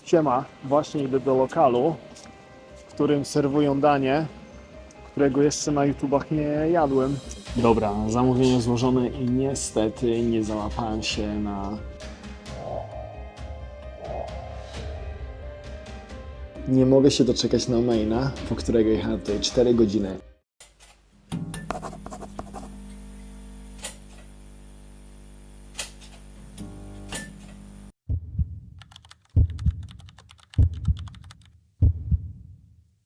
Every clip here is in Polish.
Siema, właśnie idę do lokalu, w którym serwują danie, którego jeszcze na YouTubach nie jadłem. Dobra, zamówienie złożone i niestety nie załapałem się na... Nie mogę się doczekać na maina, po którego jechałem tutaj 4 godziny.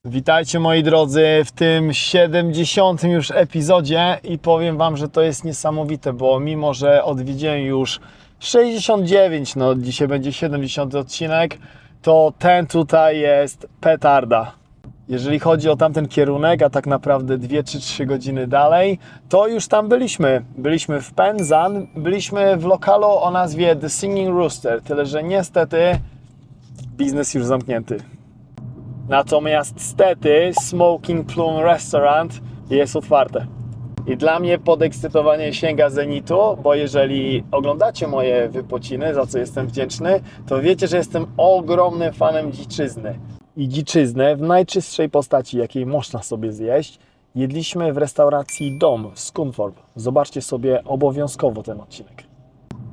Witajcie moi drodzy w tym 70. już epizodzie i powiem wam, że to jest niesamowite, bo mimo, że odwiedziłem już 69, no dzisiaj będzie 70 odcinek, to ten tutaj jest petarda. Jeżeli chodzi o tamten kierunek, a tak naprawdę 2 czy 3 godziny dalej, to już tam byliśmy. Byliśmy w Penzan, byliśmy w lokalu o nazwie The Singing Rooster, tyle że niestety biznes już zamknięty. Natomiast stety Smoking Plum Restaurant jest otwarte. I dla mnie podekscytowanie sięga zenitu, bo jeżeli oglądacie moje wypociny, za co jestem wdzięczny, to wiecie, że jestem ogromnym fanem dziczyzny. I dziczyznę w najczystszej postaci, jakiej można sobie zjeść, jedliśmy w restauracji Dom w Scunthorpe. Zobaczcie sobie obowiązkowo ten odcinek.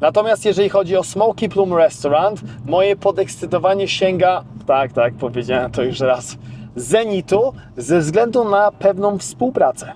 Natomiast jeżeli chodzi o Smoky Plum Restaurant, moje podekscytowanie sięga, tak, powiedziałem to już raz, zenitu ze względu na pewną współpracę.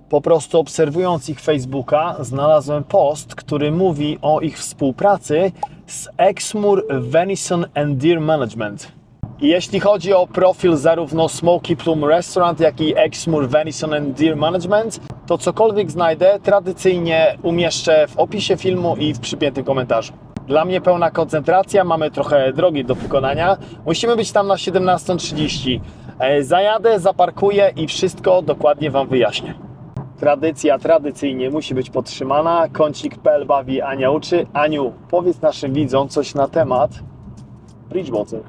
Po prostu obserwując ich Facebooka, znalazłem post, który mówi o ich współpracy z Exmoor Venison and Deer Management. I jeśli chodzi o profil zarówno Smoky Plum Restaurant, jak i Exmoor Venison and Deer Management, to cokolwiek znajdę, tradycyjnie umieszczę w opisie filmu i w przypiętym komentarzu. Dla mnie pełna koncentracja, mamy trochę drogi do pokonania. Musimy być tam na 17:30. Zajadę, zaparkuję i wszystko dokładnie wam wyjaśnię. Tradycja tradycyjnie musi być podtrzymana. Kącik.pl bawi, Ania uczy. Aniu, powiedz naszym widzom coś na temat Bridgwater.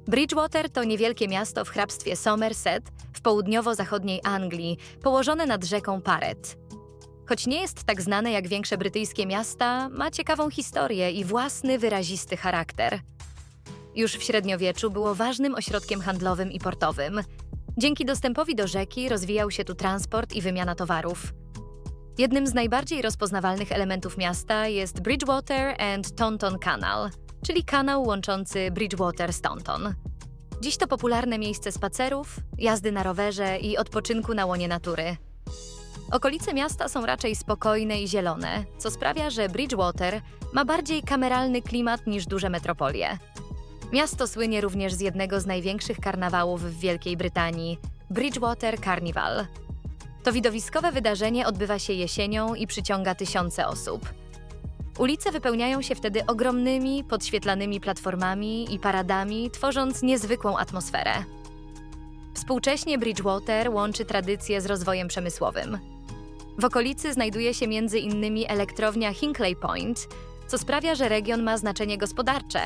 Bridgwater to niewielkie miasto w hrabstwie Somerset w południowo-zachodniej Anglii, położone nad rzeką Parret. Choć nie jest tak znane jak większe brytyjskie miasta, ma ciekawą historię i własny, wyrazisty charakter. Już w średniowieczu było ważnym ośrodkiem handlowym i portowym. Dzięki dostępowi do rzeki rozwijał się tu transport i wymiana towarów. Jednym z najbardziej rozpoznawalnych elementów miasta jest Bridgwater and Taunton Canal, czyli kanał łączący Bridgwater z Taunton. Dziś to popularne miejsce spacerów, jazdy na rowerze i odpoczynku na łonie natury. Okolice miasta są raczej spokojne i zielone, co sprawia, że Bridgwater ma bardziej kameralny klimat niż duże metropolie. Miasto słynie również z jednego z największych karnawałów w Wielkiej Brytanii – Bridgwater Carnival. To widowiskowe wydarzenie odbywa się jesienią i przyciąga tysiące osób. Ulice wypełniają się wtedy ogromnymi, podświetlanymi platformami i paradami, tworząc niezwykłą atmosferę. Współcześnie Bridgwater łączy tradycję z rozwojem przemysłowym. W okolicy znajduje się m.in. elektrownia Hinkley Point, co sprawia, że region ma znaczenie gospodarcze.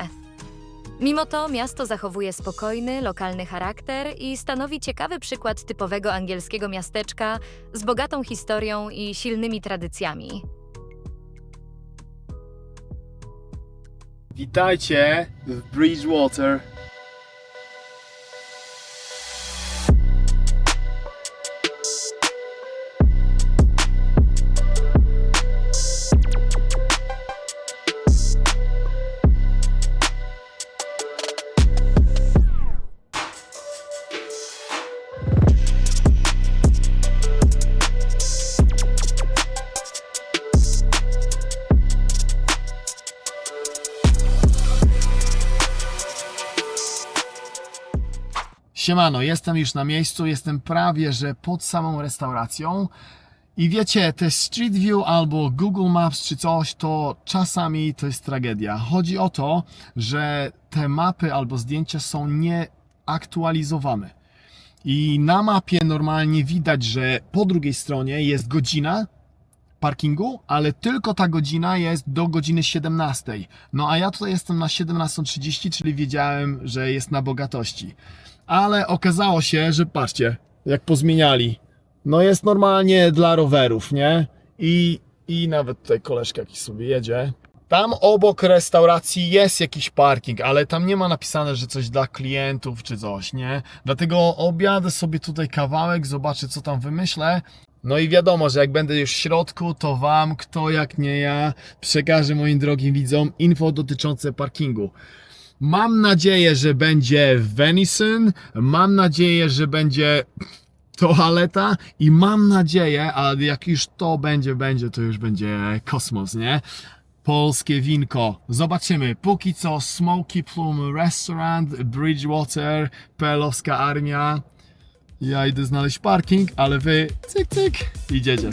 Mimo to miasto zachowuje spokojny, lokalny charakter i stanowi ciekawy przykład typowego angielskiego miasteczka z bogatą historią i silnymi tradycjami. Witajcie w Bridgwater. Siemano, jestem już na miejscu, jestem prawie że pod samą restauracją i wiecie, te Street View albo Google Maps czy coś, to czasami to jest tragedia. Chodzi o to, że te mapy albo zdjęcia są nieaktualizowane i na mapie normalnie widać, że po drugiej stronie jest godzina parkingu, ale tylko ta godzina jest do godziny 17. No a ja tutaj jestem na 17:30, czyli wiedziałem, że jest na bogatości. Ale okazało się, że patrzcie, jak pozmieniali. No jest normalnie dla rowerów, nie? I nawet tutaj koleżka jakiś sobie jedzie. Tam obok restauracji jest jakiś parking, ale tam nie ma napisane, że coś dla klientów czy coś, nie? Dlatego objadę sobie tutaj kawałek, zobaczę co tam wymyślę. No i wiadomo, że jak będę już w środku, to wam, kto jak nie ja, przekażę moim drogim widzom info dotyczące parkingu. Mam nadzieję, że będzie venison, mam nadzieję, że będzie toaleta i mam nadzieję, a jak już to będzie, to już będzie kosmos, nie? Polskie winko. Zobaczymy. Póki co Smoky Plum Restaurant, Bridgewater, PL-owska armia. Ja idę znaleźć parking, ale wy cyk cyk idziecie.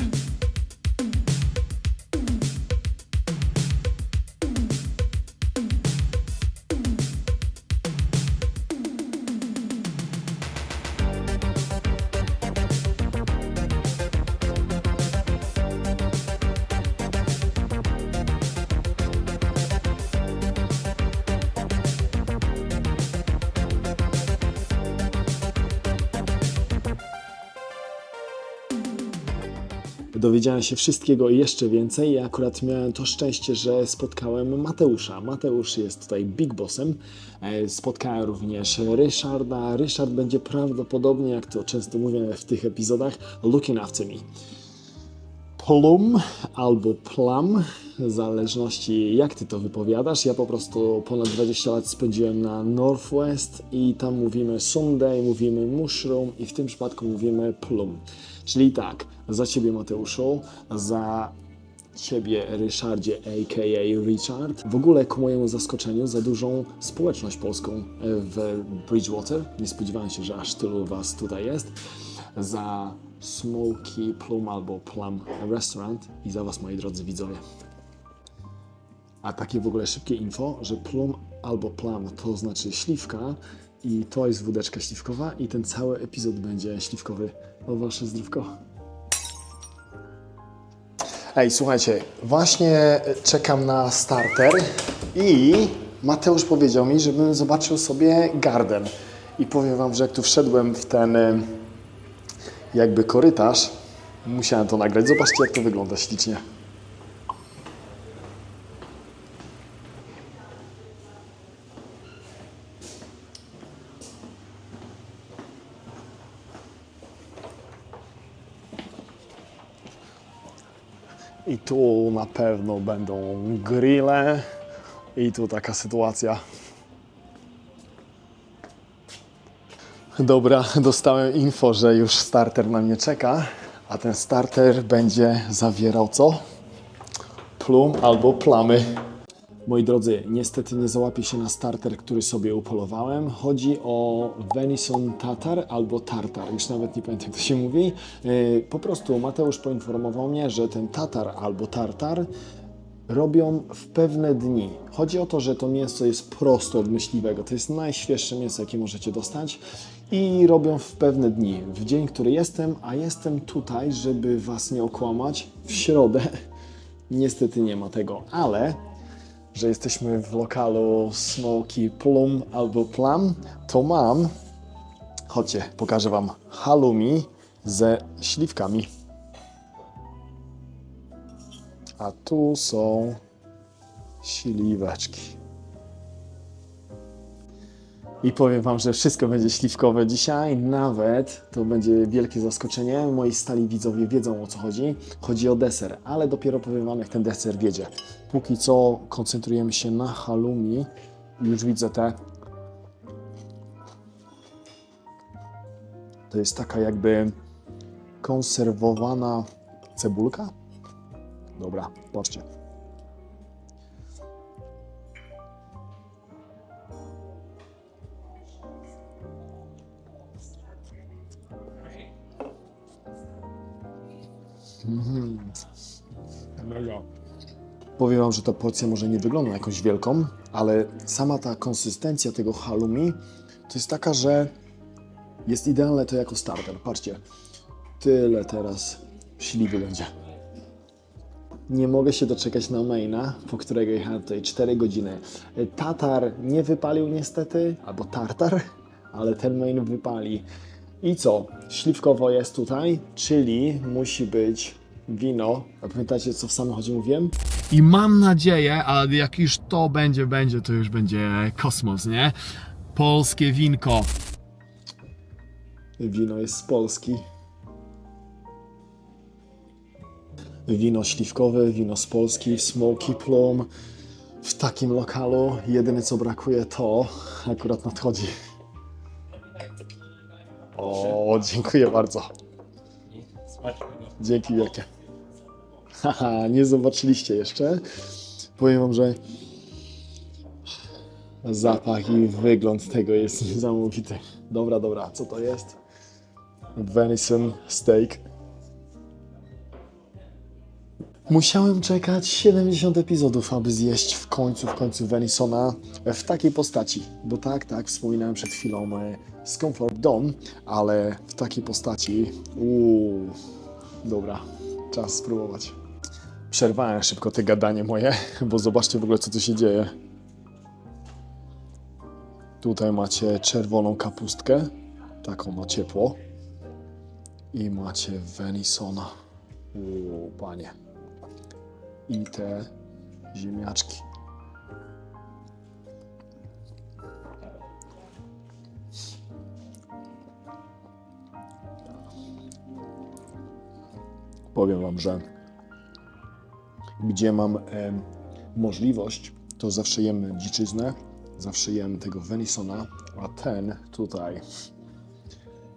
Dowiedziałem się wszystkiego i jeszcze więcej. Ja akurat miałem to szczęście, że spotkałem Mateusza. Mateusz jest tutaj big bossem. Spotkałem również Ryszarda. Ryszard będzie prawdopodobnie, jak to często mówię w tych epizodach, looking after me. Plum albo plum, w zależności jak ty to wypowiadasz. Ja po prostu ponad 20 lat spędziłem na Northwest i tam mówimy Sunday, mówimy mushroom i w tym przypadku mówimy plum. Czyli tak, za ciebie Mateuszu, za ciebie Ryszardzie a.k.a. Richard. W ogóle ku mojemu zaskoczeniu za dużą społeczność polską w Bridgewater. Nie spodziewałem się, że aż tylu was tutaj jest. Za Smoky Plum albo Plum Restaurant i za was, moi drodzy widzowie. A takie w ogóle szybkie info, że plum albo plum to znaczy śliwka i to jest wódeczka śliwkowa i ten cały epizod będzie śliwkowy. O wasze zdrówko. Ej, słuchajcie, właśnie czekam na starter i Mateusz powiedział mi, żebym zobaczył sobie garden. I powiem wam, że jak tu wszedłem w ten jakby korytarz, musiałem to nagrać. Zobaczcie, jak to wygląda ślicznie. I tu na pewno będą grille i tu taka sytuacja. Dobra, dostałem info, że już starter na mnie czeka, a ten starter będzie zawierał co? Plum albo plamy. Moi drodzy, niestety nie załapię się na starter, który sobie upolowałem. Chodzi o venison tatar albo tartar. Już nawet nie pamiętam, jak to się mówi. Po prostu Mateusz poinformował mnie, że ten tatar albo tartar robią w pewne dni. Chodzi o to, że to mięso jest prosto od myśliwego. To jest najświeższe mięso, jakie możecie dostać. I robią w pewne dni. W dzień, który jestem, a jestem tutaj, żeby was nie okłamać, w środę niestety nie ma tego, ale że jesteśmy w lokalu Smoky Plum albo Plum, to mam, chodźcie, pokażę wam halloumi ze śliwkami. A tu są śliweczki. I powiem wam, że wszystko będzie śliwkowe dzisiaj, nawet to będzie wielkie zaskoczenie. Moi stali widzowie wiedzą, o co chodzi. Chodzi o deser, ale dopiero powiem wam, jak ten deser wiedzie. Póki co koncentrujemy się na halloumi. Już widzę te. To jest taka jakby konserwowana cebulka. Dobra, patrzcie. Mega. Powiem wam, że ta porcja może nie wygląda jakąś wielką, ale sama ta konsystencja tego halloumi to jest taka, że jest idealne to jako starter. Patrzcie, tyle teraz śliwy będzie. Nie mogę się doczekać na maina, po którego jechałem tutaj 4 godziny. Tatar nie wypalił niestety, albo tartar, ale ten main wypali. I co? Śliwkowo jest tutaj, czyli musi być wino. A pamiętacie, co w samochodzie mówiłem? I mam nadzieję, ale jak już to będzie, to już będzie kosmos, nie? Polskie winko. Wino jest z Polski. Wino śliwkowe, wino z Polski, Smoky Plum. W takim lokalu jedyne co brakuje to akurat nadchodzi. O, dziękuję bardzo. Dzięki wielkie. Haha, nie zobaczyliście jeszcze. Powiem wam, że zapach i wygląd tego jest niesamowity. Dobra, co to jest? Venison steak. Musiałem czekać 70 epizodów, aby zjeść w końcu Venisona w takiej postaci. Bo tak, wspominałem przed chwilą z Comfort Dome, ale w takiej postaci. Dobra, czas spróbować. Przerwałem szybko te gadanie moje, bo zobaczcie w ogóle co tu się dzieje. Tutaj macie czerwoną kapustkę, taką na ciepło. I macie Venisona. Panie. I te ziemniaczki. Powiem wam, że gdzie mam możliwość, to zawsze jem dziczyznę, zawsze jem tego Venisona, a ten tutaj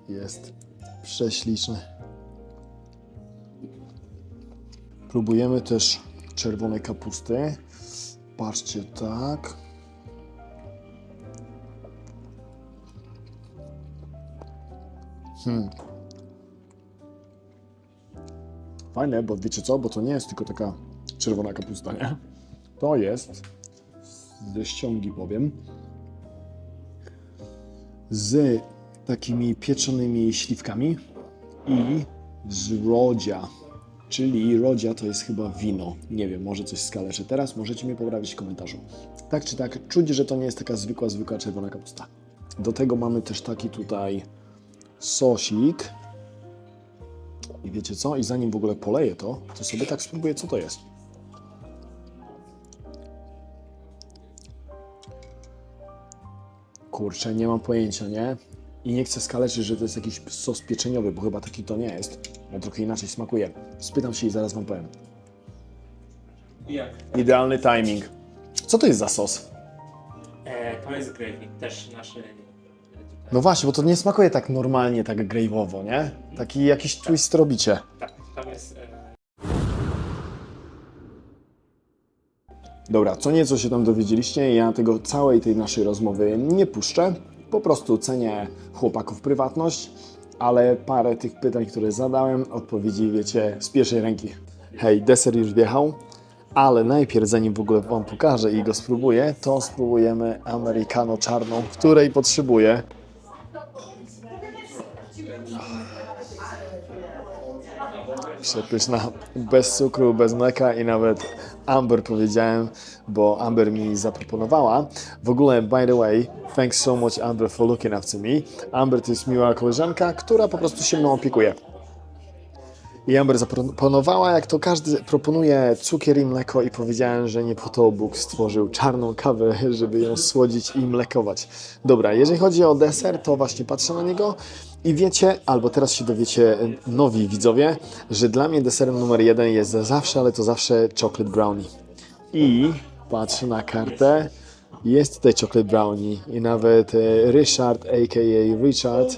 jest prześliczny. Próbujemy też czerwonej kapusty. Patrzcie, tak. Fajne, bo wiecie co? Bo to nie jest tylko taka czerwona kapusta, nie? To jest ze ściągi powiem. Z takimi pieczonymi śliwkami i z rodzia. Czyli rodzia to jest chyba wino. Nie wiem, może coś skaleczy teraz. Możecie mnie poprawić w komentarzu. Tak czy tak, czuć, że to nie jest taka zwykła czerwona kapusta. Do tego mamy też taki tutaj sosik. I wiecie co? I zanim w ogóle poleję to sobie tak spróbuję, co to jest. Kurczę, nie mam pojęcia, nie? I nie chcę skaleczyć, że to jest jakiś sos pieczeniowy, bo chyba taki to nie jest. On trochę inaczej smakuje. Spytam się i zaraz wam powiem. Jak? Idealny timing. Co to jest za sos? To jest gravy, też nasze. No właśnie, bo to nie smakuje tak normalnie, tak grave'owo, nie? Taki jakiś twist robicie. Tak, tam jest. Dobra, co nieco się tam dowiedzieliście, ja tego całej tej naszej rozmowy nie puszczę. Po prostu cenię chłopaków prywatność, ale parę tych pytań, które zadałem, odpowiedzi wiecie z pierwszej ręki. Hej, deser już wjechał, ale najpierw zanim w ogóle wam pokażę i go spróbuję, to spróbujemy americano czarną, której potrzebuję. Przepyszna, bez cukru, bez mleka i nawet Amber powiedziałem, bo Amber mi zaproponowała. W ogóle, by the way, thanks so much Amber for looking after me. Amber to jest miła koleżanka, która po prostu się mną opiekuje. I Amber zaproponowała, jak to każdy proponuje, cukier i mleko i powiedziałem, że nie po to Bóg stworzył czarną kawę, żeby ją słodzić i mlekować. Dobra, jeżeli chodzi o deser, to właśnie patrzę na niego i wiecie, albo teraz się dowiecie nowi widzowie, że dla mnie deserem numer 1 jest zawsze, ale to zawsze chocolate brownie. I patrzę na kartę, jest tutaj chocolate brownie i nawet Ryszard, a.k.a. Richard,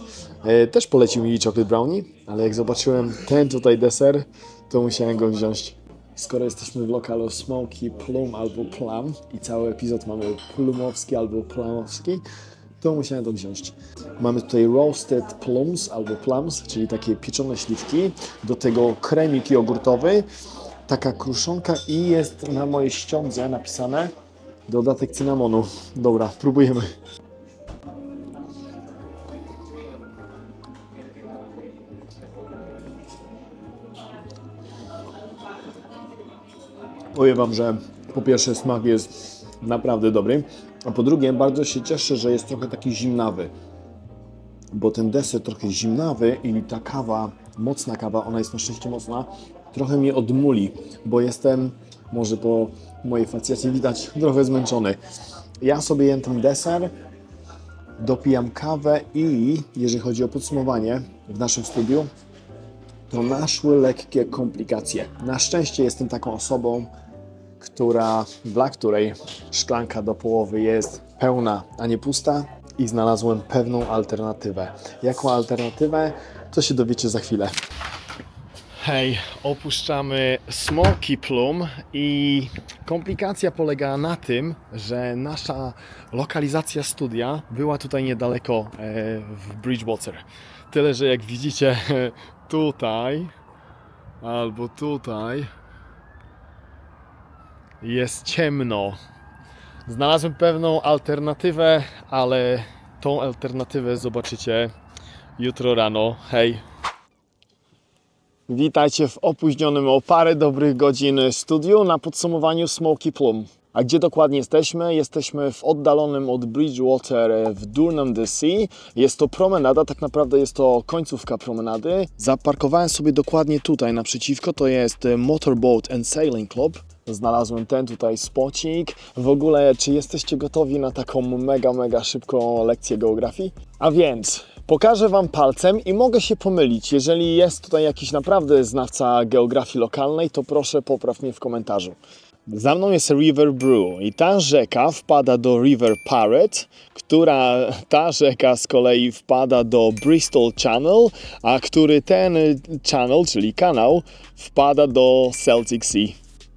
też polecił mi chocolate brownie, ale jak zobaczyłem ten tutaj deser, to musiałem go wziąć. Skoro jesteśmy w lokalu Smoky Plum albo Plum i cały epizod mamy plumowski albo plumowski, to musiałem to wziąć. Mamy tutaj roasted plums albo plums, czyli takie pieczone śliwki, do tego kremik jogurtowy, taka kruszonka i jest na mojej ściądze napisane dodatek cynamonu. Dobra, próbujemy. Powiem wam, że po pierwsze smak jest naprawdę dobry, a po drugie bardzo się cieszę, że jest trochę taki zimnawy. Bo ten deser trochę zimnawy i ta kawa, mocna kawa, ona jest na szczęście mocna, trochę mnie odmuli, bo jestem może po mojej facjacie widać, trochę zmęczony. Ja sobie jem ten deser, dopijam kawę i jeżeli chodzi o podsumowanie w naszym studiu, to naszły lekkie komplikacje. Na szczęście jestem taką osobą, dla której szklanka do połowy jest pełna, a nie pusta i znalazłem pewną alternatywę. Jaką alternatywę? To się dowiecie za chwilę. Hej, opuszczamy Smoky Plum i komplikacja polegała na tym, że nasza lokalizacja studia była tutaj niedaleko w Bridgewater. Tyle, że jak widzicie tutaj albo tutaj jest ciemno. Znalazłem pewną alternatywę, ale tą alternatywę zobaczycie jutro rano. Hej! Witajcie w opóźnionym o parę dobrych godzin studiu na podsumowaniu Smoky Plum. A gdzie dokładnie jesteśmy? Jesteśmy w oddalonym od Bridgewater w Durham-DC. Jest to promenada, tak naprawdę jest to końcówka promenady. Zaparkowałem sobie dokładnie tutaj naprzeciwko, to jest Motorboat and Sailing Club. Znalazłem ten tutaj spocik. W ogóle, czy jesteście gotowi na taką mega szybką lekcję geografii? A więc pokażę Wam palcem i mogę się pomylić. Jeżeli jest tutaj jakiś naprawdę znawca geografii lokalnej, to proszę popraw mnie w komentarzu. Za mną jest River Brew i ta rzeka wpada do River Parrot, ta rzeka z kolei wpada do Bristol Channel, a który ten channel, czyli kanał, wpada do Celtic Sea.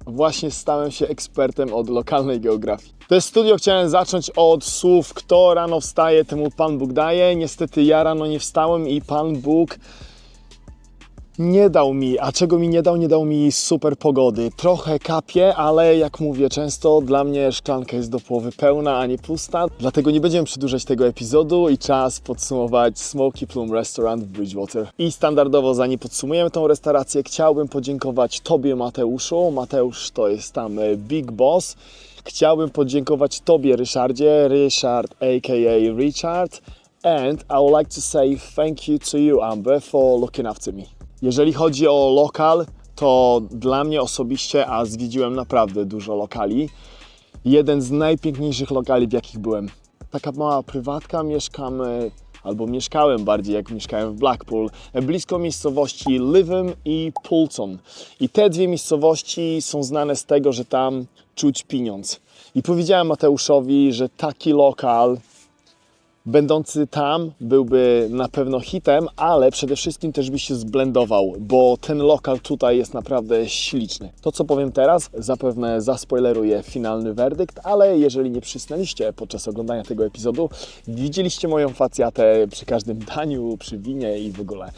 Właśnie stałem się ekspertem od lokalnej geografii. To studio chciałem zacząć od słów: kto rano wstaje, temu Pan Bóg daje. Niestety ja rano nie wstałem i Pan Bóg nie dał mi. A czego mi nie dał? Nie dał mi super pogody. Trochę kapie, ale jak mówię często, dla mnie szklanka jest do połowy pełna, a nie pusta. Dlatego nie będziemy przedłużać tego epizodu i czas podsumować Smoky Plum Restaurant w Bridgewater. I standardowo, zanim podsumujemy tą restaurację, chciałbym podziękować Tobie, Mateuszu. Mateusz to jest tam Big Boss. Chciałbym podziękować Tobie, Ryszardzie, Ryszard a.k.a. Richard. And I would like to say thank you to you, Amber, for looking after me. Jeżeli chodzi o lokal, to dla mnie osobiście, a zwiedziłem naprawdę dużo lokali, jeden z najpiękniejszych lokali, w jakich byłem. Taka mała prywatka, mieszkałem bardziej, jak mieszkałem w Blackpool, blisko miejscowości Lytham i Poulton. I te dwie miejscowości są znane z tego, że tam czuć pieniądz. I powiedziałem Mateuszowi, że taki lokal będący tam byłby na pewno hitem, ale przede wszystkim też by się zblendował, bo ten lokal tutaj jest naprawdę śliczny. To, co powiem teraz, zapewne zaspoileruje finalny werdykt, ale jeżeli nie przysnęliście podczas oglądania tego epizodu, widzieliście moją facjatę przy każdym daniu, przy winie i w ogóle.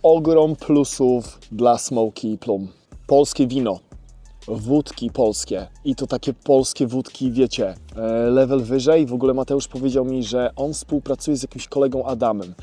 Ogrom plusów dla Smoky Plum. Polskie wino. Wódki polskie i to takie polskie wódki, wiecie, level wyżej. W ogóle Mateusz powiedział mi, że on współpracuje z jakimś kolegą Adamem.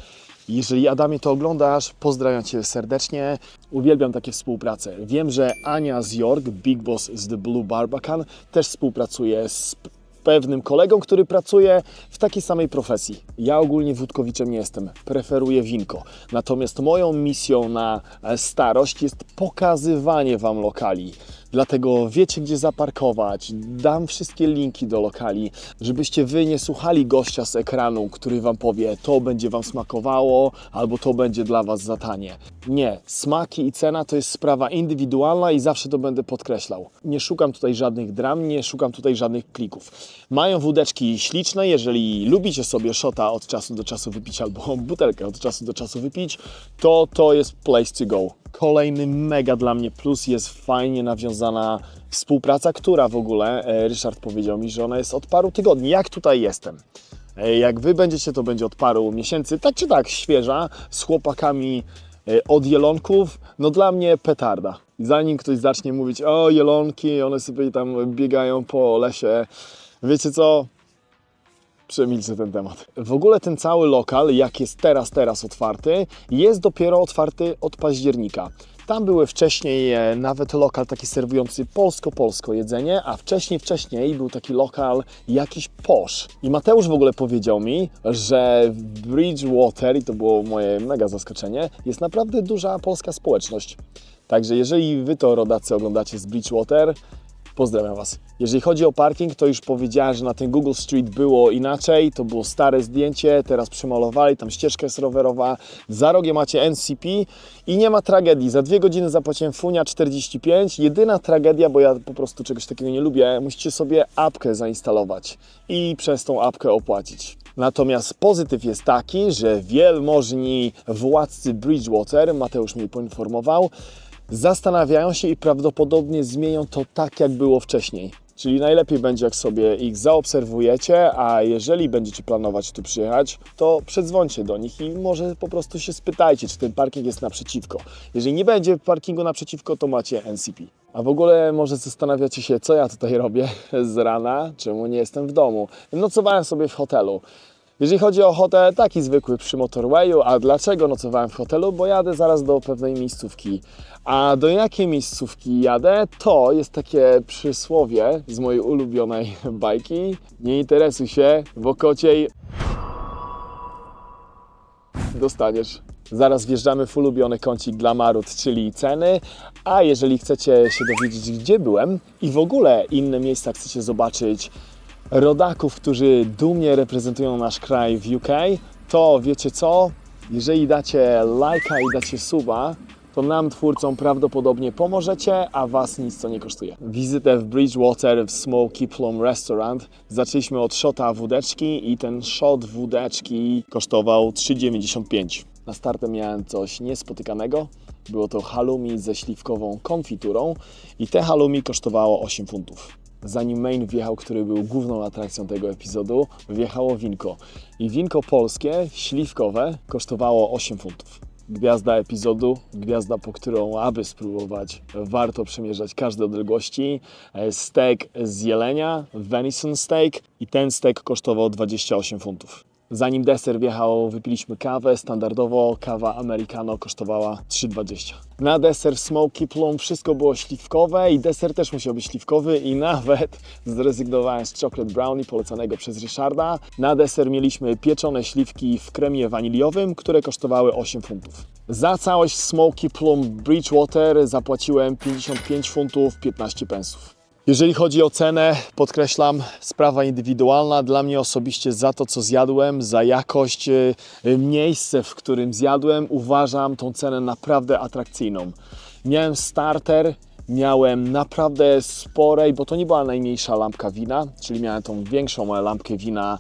Jeżeli Adamie to oglądasz, pozdrawiam Cię serdecznie, uwielbiam takie współprace. Wiem, że Ania z York, Big Boss z The Blue Barbican, też współpracuje z pewnym kolegą, który pracuje w takiej samej profesji. Ja ogólnie wódkowiczem nie jestem, preferuję winko. Natomiast moją misją na starość jest pokazywanie Wam lokali. Dlatego wiecie, gdzie zaparkować, dam wszystkie linki do lokali, żebyście Wy nie słuchali gościa z ekranu, który Wam powie, to będzie Wam smakowało, albo to będzie dla Was za tanie. Nie, smaki i cena to jest sprawa indywidualna i zawsze to będę podkreślał. Nie szukam tutaj żadnych dram, nie szukam tutaj żadnych klików. Mają wódeczki śliczne, jeżeli lubicie sobie szota od czasu do czasu wypić, albo butelkę od czasu do czasu wypić, to jest place to go. Kolejny mega dla mnie plus jest fajnie nawiązana współpraca, która w ogóle, Ryszard powiedział mi, że ona jest od paru tygodni, jak tutaj jestem. Jak Wy będziecie, to będzie od paru miesięcy, tak czy tak, świeża, z chłopakami od Jelonków, no dla mnie petarda. Zanim ktoś zacznie mówić, o Jelonki, one sobie tam biegają po lesie, wiecie co? Przemilczę ten temat. W ogóle ten cały lokal, jak jest teraz otwarty, jest dopiero otwarty od października. Tam były wcześniej nawet lokal taki serwujący polsko jedzenie, a wcześniej był taki lokal jakiś posh. I Mateusz w ogóle powiedział mi, że w Bridgewater, i to było moje mega zaskoczenie, jest naprawdę duża polska społeczność. Także jeżeli wy to, rodacy, oglądacie z Bridgewater, pozdrawiam Was. Jeżeli chodzi o parking, to już powiedziałem, że na ten Google Street było inaczej. To było stare zdjęcie, teraz przemalowali, tam ścieżka jest rowerowa. Za rogiem macie NCP i nie ma tragedii. Za 2 godziny zapłaciłem funia 45. Jedyna tragedia, bo ja po prostu czegoś takiego nie lubię, musicie sobie apkę zainstalować i przez tą apkę opłacić. Natomiast pozytyw jest taki, że wielmożni władcy Bridgewater, Mateusz mnie poinformował, zastanawiają się i prawdopodobnie zmienią to tak, jak było wcześniej. Czyli najlepiej będzie, jak sobie ich zaobserwujecie, a jeżeli będziecie planować tu przyjechać, to przedzwońcie do nich i może po prostu się spytajcie, czy ten parking jest naprzeciwko. Jeżeli nie będzie parkingu naprzeciwko, to macie NCP. A w ogóle może zastanawiacie się, co ja tutaj robię z rana, czemu nie jestem w domu. Nocowałem sobie w hotelu. Jeżeli chodzi o hotel, taki zwykły przy motorwayu, a dlaczego nocowałem w hotelu? Bo jadę zaraz do pewnej miejscówki. A do jakiej miejscówki jadę? To jest takie przysłowie z mojej ulubionej bajki. Nie interesuj się, w okociej dostaniesz. Zaraz wjeżdżamy w ulubiony kącik dla Marut, czyli ceny. A jeżeli chcecie się dowiedzieć, gdzie byłem i w ogóle inne miejsca chcecie zobaczyć, rodaków, którzy dumnie reprezentują nasz kraj w UK, to wiecie co? Jeżeli dacie lajka i dacie suba, to nam, twórcom, prawdopodobnie pomożecie, a Was nic to nie kosztuje. Wizytę w Bridgewater w Smoky Plum Restaurant zaczęliśmy od shota wódeczki i ten shot wódeczki kosztował 3,95. Na startem miałem coś niespotykanego. Było to halloumi ze śliwkową konfiturą i te halloumi kosztowało 8 funtów. Zanim main wjechał, który był główną atrakcją tego epizodu, wjechało winko. I winko polskie, śliwkowe, kosztowało 8 funtów. Gwiazda epizodu, gwiazda, po którą, aby spróbować, warto przemierzać każde odległości. Steak z jelenia, venison steak, i ten steak kosztował 28 funtów. Zanim deser wjechał, wypiliśmy kawę. Standardowo kawa americano kosztowała 3,20. Na deser w Smoky Plum wszystko było śliwkowe i deser też musiał być śliwkowy i nawet zrezygnowałem z chocolate brownie polecanego przez Ryszarda. Na deser mieliśmy pieczone śliwki w kremie waniliowym, które kosztowały 8 funtów. Za całość Smoky Plum Bridgewater zapłaciłem 55 funtów 15 pensów. Jeżeli chodzi o cenę, podkreślam, sprawa indywidualna. Dla mnie osobiście za to, co zjadłem, za jakość, miejsce, w którym zjadłem, uważam tą cenę naprawdę atrakcyjną. Miałem starter, miałem naprawdę sporej, bo to nie była najmniejsza lampka wina, czyli miałem tą większą lampkę wina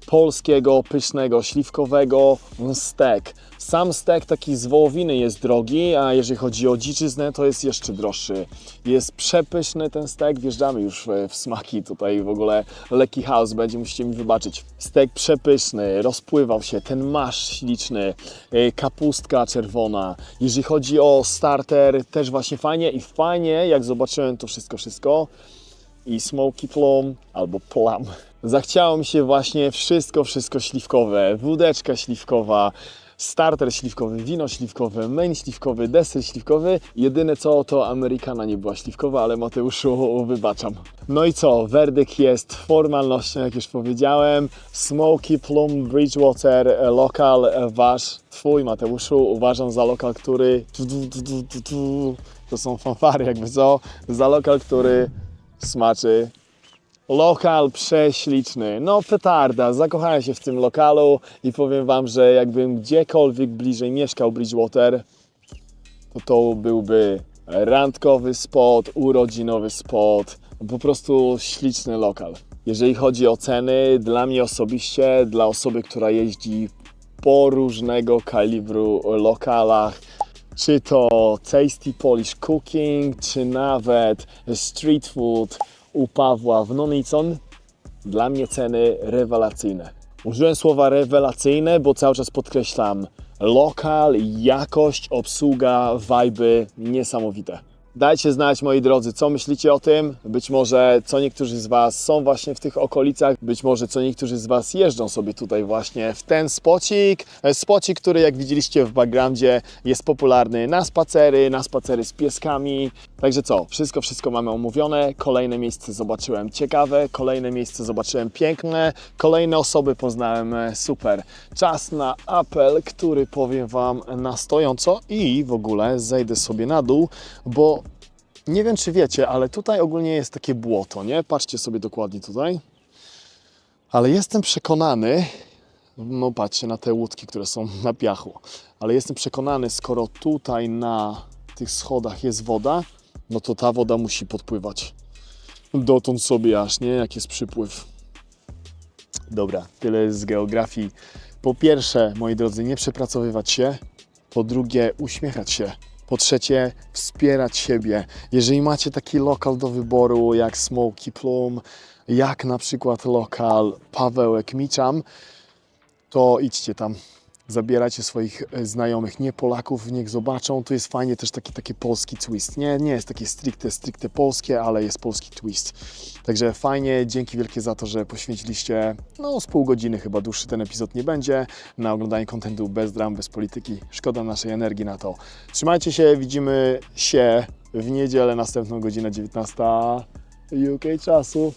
polskiego, pysznego, śliwkowego, steak. Sam steak taki z wołowiny jest drogi, a jeżeli chodzi o dziczyznę, to jest jeszcze droższy. Jest przepyszny ten steak, wjeżdżamy już w smaki, tutaj w ogóle lekki chaos będzie, musicie mi wybaczyć. Steak przepyszny, rozpływał się, ten masz śliczny, kapustka czerwona. Jeżeli chodzi o starter, też właśnie fajnie i fajnie, jak zobaczyłem to wszystko i Smoky Plum albo Plum. Zachciało mi się właśnie wszystko śliwkowe, wódeczka śliwkowa, starter śliwkowy, wino śliwkowe, main śliwkowy, deser śliwkowy. Jedyne co, to Amerykana nie była śliwkowa, ale Mateuszu wybaczam. No i co, werdykt jest formalnością, jak już powiedziałem. Smoky Plum Bridgewater, lokal wasz, twój Mateuszu, uważam za lokal, który... To są fanfary jakby co, za lokal, który smaczy. Lokal prześliczny, no petarda, zakochałem się w tym lokalu i powiem Wam, że jakbym gdziekolwiek bliżej mieszkał Bridgewater, to byłby randkowy spot, urodzinowy spot, po prostu śliczny lokal. Jeżeli chodzi o ceny, dla mnie osobiście, dla osoby, która jeździ po różnego kalibru lokalach, czy to Tasty Polish Cooking, czy nawet Street Food u Pawła w Nonicon, dla mnie ceny rewelacyjne. Użyłem słowa rewelacyjne, bo cały czas podkreślam lokal, jakość, obsługa, vibe niesamowite. Dajcie znać, moi drodzy, co myślicie o tym. Być może co niektórzy z Was są właśnie w tych okolicach, być może co niektórzy z Was jeżdżą sobie tutaj właśnie w ten spocik. Spocik, który jak widzieliście w backgroundzie jest popularny na spacery z pieskami. Także co, wszystko mamy omówione. Kolejne miejsce zobaczyłem ciekawe, kolejne miejsce zobaczyłem piękne, kolejne osoby poznałem super. Czas na apel, który powiem Wam na stojąco i w ogóle zejdę sobie na dół, bo nie wiem, czy wiecie, ale tutaj ogólnie jest takie błoto, nie? Patrzcie sobie dokładnie tutaj. Ale jestem przekonany, no patrzcie na te łódki, które są na piachu, ale jestem przekonany, skoro tutaj na tych schodach jest woda, no to ta woda musi podpływać. Dotąd sobie aż, nie? Jak jest przypływ. Dobra, tyle z geografii. Po pierwsze, moi drodzy, nie przepracowywać się. Po drugie, uśmiechać się. Po trzecie, wspierać siebie. Jeżeli macie taki lokal do wyboru jak Smoky Plum, jak na przykład lokal Pawełek Miczam, to idźcie tam. Zabierajcie swoich znajomych, nie Polaków, niech zobaczą. Tu jest fajnie też taki polski twist. Nie jest takie stricte polskie, ale jest polski twist. Także fajnie, dzięki wielkie za to, że poświęciliście z pół godziny, chyba dłuższy ten epizod nie będzie, na oglądanie kontentu bez dram, bez polityki. Szkoda naszej energii na to. Trzymajcie się, widzimy się w niedzielę, następną godzinę 19 UK czasu.